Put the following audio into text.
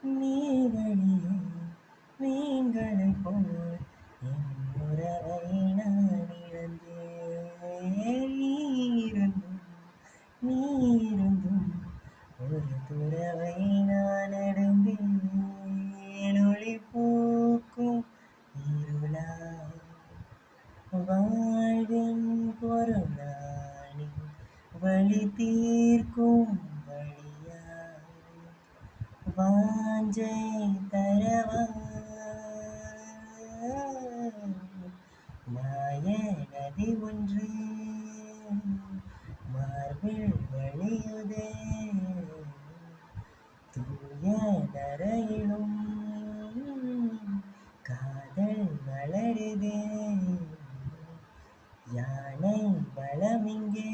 நீர்வழியே மீன்களைப் போல் என் உறவை நான் இழந்தேன். நீ இருந்தும் ஒரு துறவை நான் அடைந்தேன். ஒளி பூக்கும் இருளாய் வாழ்வின் பொருளானி வழி தீர்க்கும் வழியாய் வாஞ்சை தரவா மாய நதி ஒன்று மார்பில் வழியுதே தூய நரையிலும் காதல் மலருதே யானை பலமிங்கே